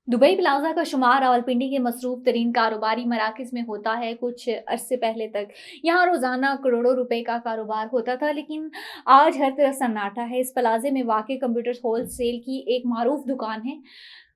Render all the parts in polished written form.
Dubai plaza का शुमार रावलपिंडी के मसरूफ तरीन कारोबारी मराकज़ में होता है। कुछ अरसे पहले तक यहाँ रोज़ाना करोड़ों रुपए का कारोबार होता था, लेकिन आज हर तरफ सन्नाटा है। इस प्लाजे में वाक़ई कंप्यूटर होलसेल की एक मारूफ दुकान है।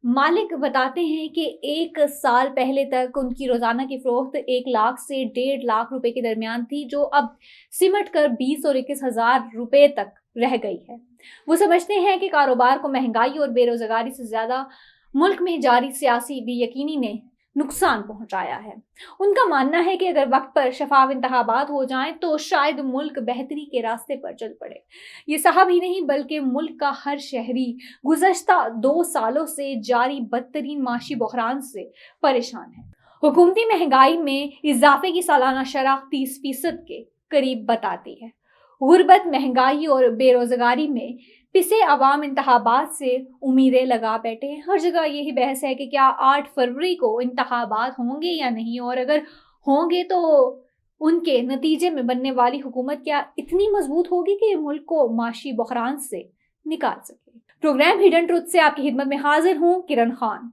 मालिक बताते हैं कि 1 साल पहले तक उनकी रोज़ाना की फ़रोख्त 1 लाख से 1.5 लाख रुपए के दरमियान थी, जो अब सिमट कर 20 और 21 हज़ार रुपए तक रह गई है। वो समझते हैं कि कारोबार को महंगाई और बेरोज़गारी से ज़्यादा मुल्क में जारी सियासी बेयकीनी ने नुकसान पहुंचाया है। उनका मानना है कि अगर वक्त पर शफाफ इंतखाबात हो जाएं तो शायद मुल्क बेहतरी के रास्ते पर चल पड़े। ये साहब ही नहीं बल्कि मुल्क का हर शहरी गुज़श्ता 2 सालों से जारी बदतरीन माशी बहरान से परेशान है। हुकूमती महंगाई में इजाफे की सालाना शरह 30% के करीब बताती है। गुर्बत, महंगाई और बेरोजगारी में पिसे अवाम इंतखाबात से उम्मीदें लगा बैठे हैं। हर जगह यही बहस है कि क्या 8 फरवरी को इंतखाबात होंगे या नहीं, और अगर होंगे तो उनके नतीजे में बनने वाली हुकूमत क्या इतनी मजबूत होगी कि मुल्क को माशी बहरान से निकाल सके। प्रोग्राम हिडन ट्रुथ से आपकी खिदमत में हाजिर हूँ, किरण खान।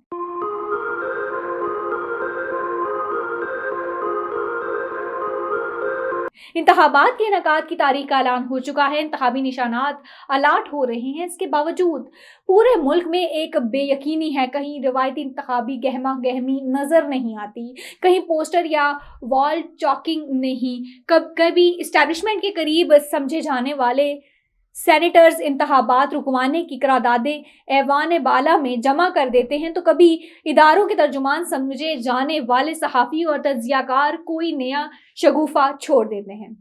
इंतखाबात के इनेकाद की तारीख का ऐलान हो चुका है। इंतखाबी निशानात अलाट हो रहे हैं। इसके बावजूद पूरे मुल्क में एक बेयकीनी है। कहीं रवायती इंतखाबी गहमा गहमी नजर नहीं आती, कहीं पोस्टर या वॉल चॉकिंग नहीं, कभी इस्टेब्लिशमेंट के करीब समझे जाने वाले सेनेटर्स इंतखाबात रुकवाने की करारदादें ऐवान बाला में जमा कर देते हैं, तो कभी इदारों के तर्जुमान समझे जाने वाले सहाफ़ी और तज्जियाकार कोई नया शगुफा छोड़ देते हैं।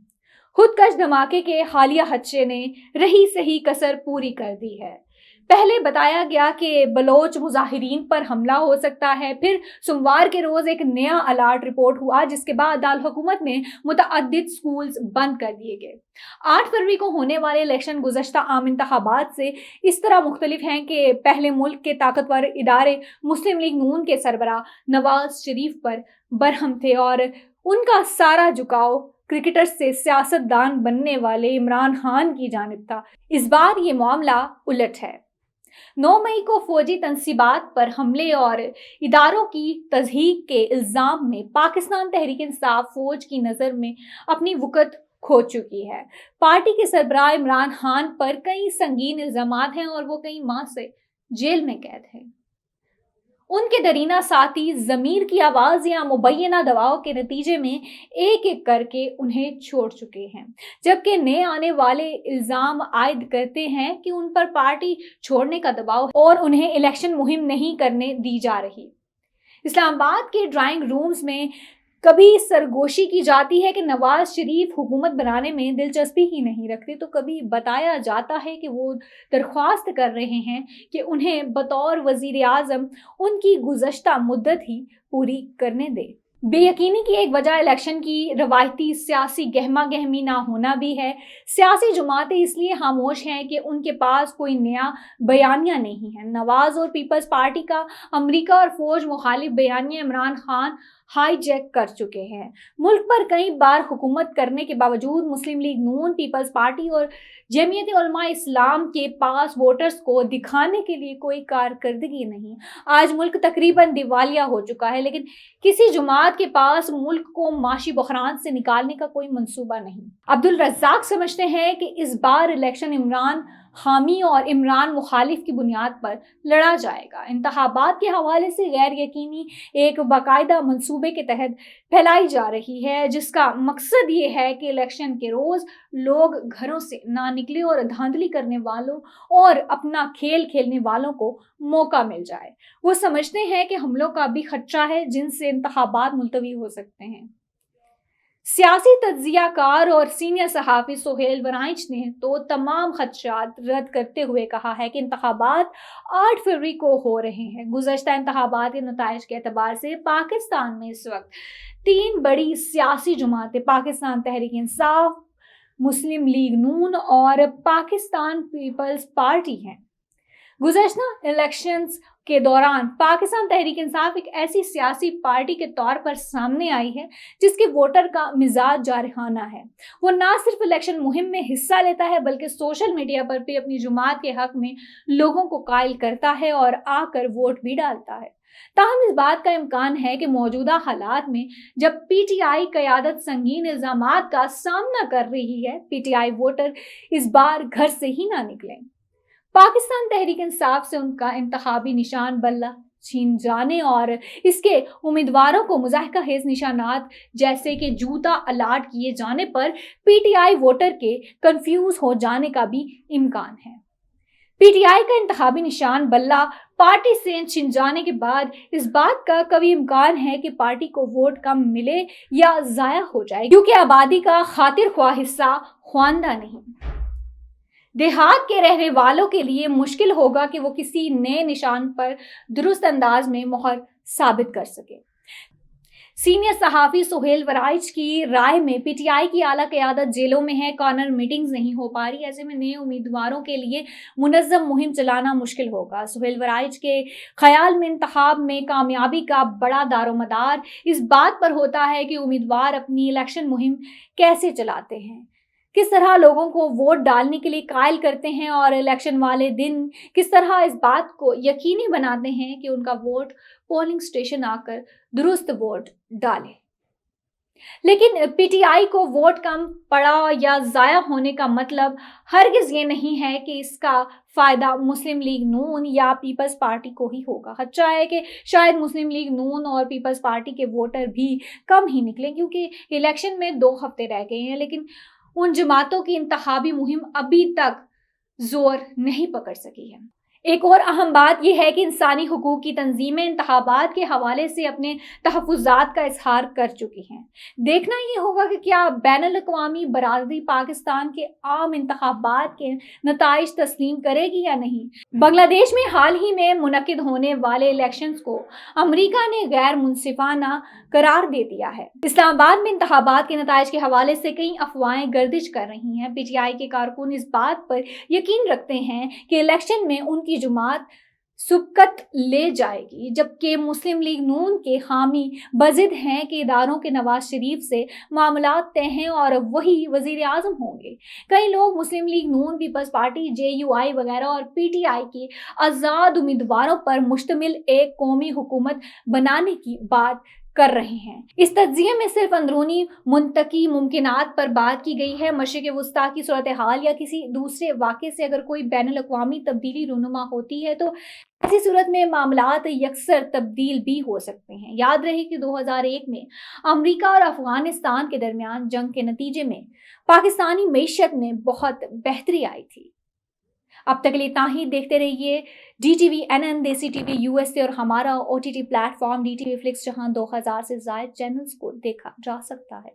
खुदकश धमाके के हालिया हादसे ने रही सही कसर पूरी कर दी है। पहले बताया गया कि बलोच मुजाहिरीन पर हमला हो सकता है, फिर सोमवार के रोज एक नया अलर्ट रिपोर्ट हुआ, जिसके बाद दारुल हुकूमत में मुतअद्दिद स्कूल्स बंद कर दिए गए। 8 फरवरी को होने वाले इलेक्शन गुज़श्ता आम इंतखाबात से इस तरह मुख्तलिफ हैं कि पहले मुल्क के ताकतवर इदारे मुस्लिम लीग नून के सरबराह नवाज शरीफ पर बरहम थे और उनका सारा झुकाव क्रिकेटर से सियासतदान बनने वाले इमरान खान की जानिब था। इस बार ये मामला उलट है। 9 मई को फौजी तंसीबात पर हमले और इदारों की तज़हीक के इल्ज़ाम में पाकिस्तान तहरीक इंसाफ फौज की नज़र में अपनी वक़्त खो चुकी है। पार्टी के सरबराह इमरान खान पर कई संगीन इल्ज़ामात हैं और वो कई माह से जेल में कैद हैं। उनके दरीना साथी ज़मीर की आवाज़ या मुबैना दबाव के नतीजे में एक एक करके उन्हें छोड़ चुके हैं, जबकि नए आने वाले इल्ज़ाम आयद करते हैं कि उन पर पार्टी छोड़ने का दबाव और उन्हें इलेक्शन मुहिम नहीं करने दी जा रही। इस्लामाबाद के ड्राइंग रूम्स में कभी सरगोशी की जाती है कि नवाज शरीफ हुकूमत बनाने में दिलचस्पी ही नहीं रखते, तो कभी बताया जाता है कि वो दरख्वास्त कर रहे हैं कि उन्हें बतौर वज़ीर आज़म उनकी गुज़श्ता मुद्दत ही पूरी करने दे। बेयकीनी की एक वजह इलेक्शन की रवायती सियासी गहमा गहमी ना होना भी है। सियासी जमातें इसलिए खामोश हैं कि उनके पास कोई नया बयानिया नहीं है। नवाज और पीपल्स पार्टी का अमेरिका और फौज मुखालिफ बयानिया इमरान खान हाईजैक कर चुके हैं। मुल्क पर कई बार हुकूमत करने के बावजूद मुस्लिम लीग नून, पीपल्स पार्टी और जमीयत उलमा इस्लाम के पास वोटर्स को दिखाने के लिए कोई कारकर्दगी नहीं। आज मुल्क तकरीबन दिवालिया हो चुका है, लेकिन किसी जमात के पास मुल्क को माशी बहरान से निकालने का कोई मंसूबा नहीं। अब्दुल रज़ाक समझते हैं कि इस बार इलेक्शन इमरान हामी और इमरान मुखालिफ की बुनियाद पर लड़ा जाएगा। इंतखाबात के हवाले से गैर यकीनी एक बाकायदा मंसूबे के तहत फैलाई जा रही है, जिसका मकसद ये है कि इलेक्शन के रोज लोग घरों से ना निकले और धांधली करने वालों और अपना खेल खेलने वालों को मौका मिल जाए। वो समझते हैं कि हमलों का भी खदशा है जिनसे इंतखाबात मुलतवी हो सकते हैं। सियासी तज्जियाकार और सीनियर सहाफ़ी सोहेल वराइच ने तो तमाम खदशात रद्द करते हुए कहा है कि इंतखाबात 8 फरवरी को हो रहे हैं। गुज़श्ता इंतखाबात के नताइज के एतबार से पाकिस्तान में इस वक्त 3 बड़ी सियासी जमातें पाकिस्तान तहरीक इंसाफ, मुस्लिम लीग नून और पाकिस्तान पीपल्स पार्टी हैं। गुज़श्ता इलेक्शंस के दौरान पाकिस्तान तहरीक इंसाफ एक ऐसी सियासी पार्टी के तौर पर सामने आई है जिसके वोटर का मिजाज जारहाना है। वो ना सिर्फ इलेक्शन मुहिम में हिस्सा लेता है बल्कि सोशल मीडिया पर भी अपनी जमात के हक में लोगों को कायल करता है और आकर वोट भी डालता है। ताहम इस बात का इम्कान है कि मौजूदा हालात में जब पीटीआई क़यादत संगीन इल्जामात का सामना कर रही है, पीटीआई वोटर इस बार घर से ही ना निकलें। पाकिस्तान तहरीक इंसाफ से उनका इंतखाबी निशान बल्ला छीन जाने और इसके उम्मीदवारों को मुज़ाहिका हेज निशानात जैसे कि जूता अलाट किए जाने पर पीटीआई वोटर के कंफ्यूज हो जाने का भी इम्कान है। पीटीआई का इंतखाबी निशान बल्ला पार्टी से छिन जाने के बाद इस बात का कभी इम्कान है कि पार्टी को वोट कम मिले या ज़ाया हो जाए, क्योंकि आबादी का खातिर ख्वाह हिस्सा ख्वानदा नहीं। देहात के रहने वालों के लिए मुश्किल होगा कि वो किसी नए निशान पर दुरुस्त अंदाज में मोहर साबित कर सके। सीनियर सहाफ़ी सुहेल वराइच की राय में पीटीआई की आला क़यादत जेलों में है, कॉर्नर मीटिंग्स नहीं हो पा रही, ऐसे में नए उम्मीदवारों के लिए मुनज़्ज़म मुहिम चलाना मुश्किल होगा। सुहेल वराइच के ख्याल में इंतखाब में कामयाबी का बड़ा दारोमदार इस बात पर होता है कि उम्मीदवार अपनी इलेक्शन मुहिम कैसे चलाते हैं, किस तरह लोगों को वोट डालने के लिए कायल करते हैं और इलेक्शन वाले दिन किस तरह इस बात को यकीनी बनाते हैं कि उनका वोट पोलिंग स्टेशन आकर दुरुस्त वोट डाले। लेकिन पीटीआई को वोट कम पड़ा या ज़ाया होने का मतलब हरगिज़ ये नहीं है कि इसका फ़ायदा मुस्लिम लीग नून या पीपल्स पार्टी को ही होगा। खदशा है कि शायद मुस्लिम लीग नून और पीपल्स पार्टी के वोटर भी कम ही निकलें, क्योंकि इलेक्शन में 2 हफ्ते रह गए हैं, लेकिन उन जमातों की इंतखाबी मुहिम अभी तक जोर नहीं पकड़ सकी है। एक और अहम बात यह है कि इंसानी हुकूक की तंजीमें इंतखाबात के हवाले से अपने तहफ़्फ़ुज़ात का इजहार कर चुकी हैं। देखना ये होगा कि क्या बैनुल-अक़वामी बरादरी पाकिस्तान के आम इंतखाबात के नताइज तस्लीम करेगी या नहीं। बांग्लादेश में हाल ही में मुनक़िद होने वाले इलेक्शंस को अमरीका ने गैर मुनसिफाना करार दे दिया है। इस्लामाबाद में इंतखाबात के नताइज के हवाले से कई अफवाहें गर्दिश कर रही हैं। पीटीआई के कारकुन इस बात पर यकीन रखते हैं कि इलेक्शन में उनकी जमात सुबकत ले जाएगी, जबकि मुस्लिम लीग नून के हामी बजिद हैं कि इदारों के नवाज शरीफ से मामलात तय हैं और वही वजीर आज़म होंगे। कई लोग मुस्लिम लीग नून, पीपल्स पार्टी, JUI वगैरह और पीटीआई के आज़ाद उम्मीदवारों पर मुश्तमिल एक कौमी हुकूमत बनाने की बात कर रहे हैं। इस तज्ज़िये में सिर्फ अंदरूनी मुंतकी मुमकिनात पर बात की गई है। मशरिक़ वुस्ता की सूरत हाल या किसी दूसरे वाक़े से अगर कोई बैनुल-अक़वामी तब्दीली रूनुमा होती है तो ऐसी सूरत में मामलात यकसर तब्दील भी हो सकते हैं। याद रहे कि 2001 में अमरीका और अफ़गानिस्तान के दरमियान जंग के नतीजे में पाकिस्तानी मईशत में बहुत बेहतरी आई थी। अब तक के लिए इतना ही। देखते रहिए DTV NN, देसी TV USA और हमारा OTT प्लेटफॉर्म DTV Flix, जहां 2000 से ज़ायद चैनल्स को देखा जा सकता है।